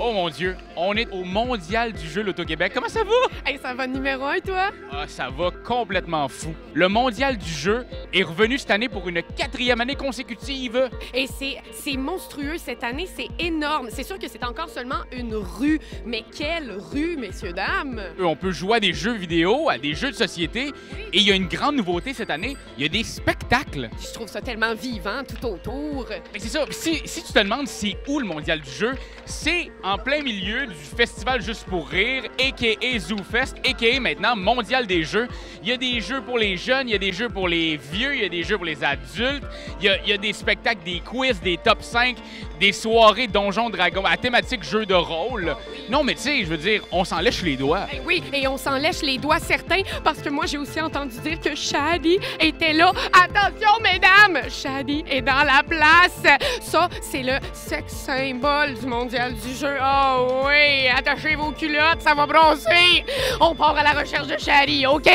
Oh mon Dieu, on est au Mondial du jeu Loto-Québec. Comment ça va? Hey, ça va numéro 1, toi? Ah, ça va complètement fou. Le Mondial du jeu est revenu cette année pour une 4e année consécutive. Et c'est monstrueux cette année, c'est énorme. C'est sûr que c'est encore seulement une rue, mais quelle rue, messieurs, dames! On peut jouer à des jeux vidéo, à des jeux de société. Et il y a une grande nouveauté cette année, il y a des spectacles. Je trouve ça tellement vivant tout autour. Mais c'est ça, si tu te demandes c'est où le Mondial du jeu, c'est en plein milieu du festival Juste pour rire, a.k.a. ZooFest, a.k.a. maintenant Mondial des jeux. Il y a des jeux pour les jeunes, il y a des jeux pour les vieux, il y a des jeux pour les adultes, il y a des spectacles, des quiz, des top 5, des soirées Donjons Dragons à thématique jeu de rôle. Non, mais tu sais, je veux dire, on s'en lèche les doigts. Ben oui, et on s'en lèche les doigts certains, parce que moi, j'ai aussi entendu dire que Shadi était là. Attention, mesdames! Shadi est dans la place! Ça, c'est le sex symbole du Mondial du jeu. Oh oui! Attachez vos culottes, ça va bronzer! On part à la recherche de Shadi, OK?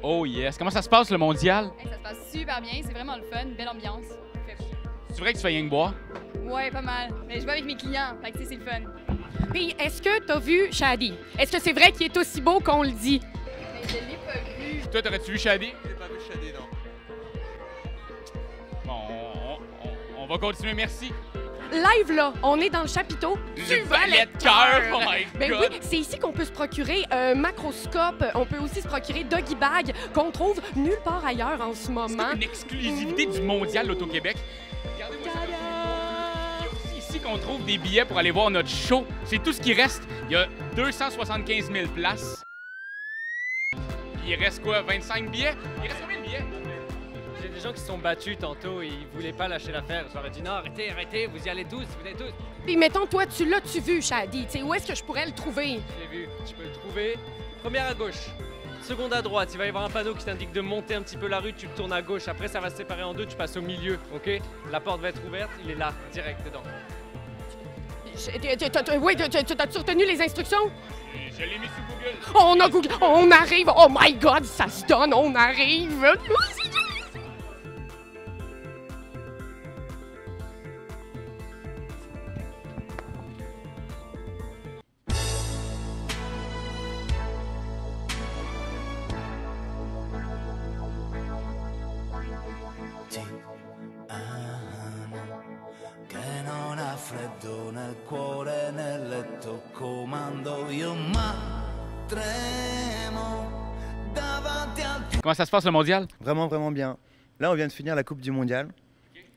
Oh yes, comment ça se passe le Mondial? Hey, ça se passe super bien, c'est vraiment le fun, belle ambiance. C'est vrai que tu fais rien que boire? Ouais, pas mal. Mais je vais avec mes clients, fait que c'est le fun. Puis, est-ce que t'as vu Shadi? Est-ce que c'est vrai qu'il est aussi beau qu'on le dit? Mais je l'ai pas vu. Toi, t'aurais-tu vu Shadi? J'ai pas vu Shadi, non. Bon, on va continuer, merci. Live, là, on est dans le chapiteau Du valet de cœur! Oh my Ben God! oui, c'est ici qu'on peut se procurer un macroscope. On peut aussi se procurer Doggy Bag, qu'on trouve nulle part ailleurs en ce moment. C'est une exclusivité du Mondial Loto-Québec. Regardez-moi ça. Il y a aussi ici qu'on trouve des billets pour aller voir notre show. C'est tout ce qui reste. Il y a 275 000 places. Puis il reste quoi, 25 billets? Il reste combien de billets? J'ai des gens qui se sont battus tantôt et ils voulaient pas lâcher l'affaire. Je leur ai dit non, arrêtez, vous y allez tous, vous allez tous. Puis mettons, toi, tu l'as-tu vu, Shadi? Tu sais, où est-ce que je pourrais le trouver? J'ai vu, tu peux le trouver. Première à gauche, seconde à droite, il va y avoir un panneau qui t'indique de monter un petit peu la rue, tu le tournes à gauche, après ça va se séparer en deux, tu passes au milieu, ok? La porte va être ouverte, il est là, direct dedans. Oui, t'as-tu retenu les instructions? Je l'ai mis sous Google. On a Google, on arrive! Oh my God, ça se donne, on arrive! Ti amo, che non ha freddo nel cuore nel letto, comando io ma tremo davanti al tuo. Comment ça se passe le Mondial? Vraiment, vraiment bien. Là, on vient de finir la Coupe du Mondial,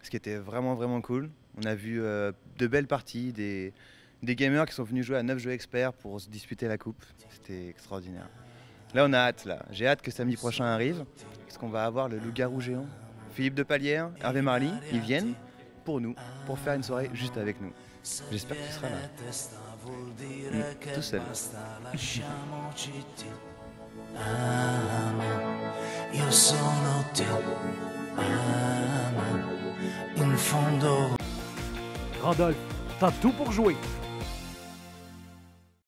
ce qui était vraiment, vraiment cool. On a vu de belles parties, des gamers qui sont venus jouer à 9 jeux experts pour se disputer la coupe. C'était extraordinaire. Là, on a hâte, là. J'ai hâte que samedi prochain arrive, parce qu'on va avoir le loup-garou géant. Philippe de Palière, Hervé Marly, ils viennent pour nous, pour faire une soirée juste avec nous. J'espère que tu seras là. Tout seul. Io sono te, amo, in fondo. Randolph, t'as tout pour jouer.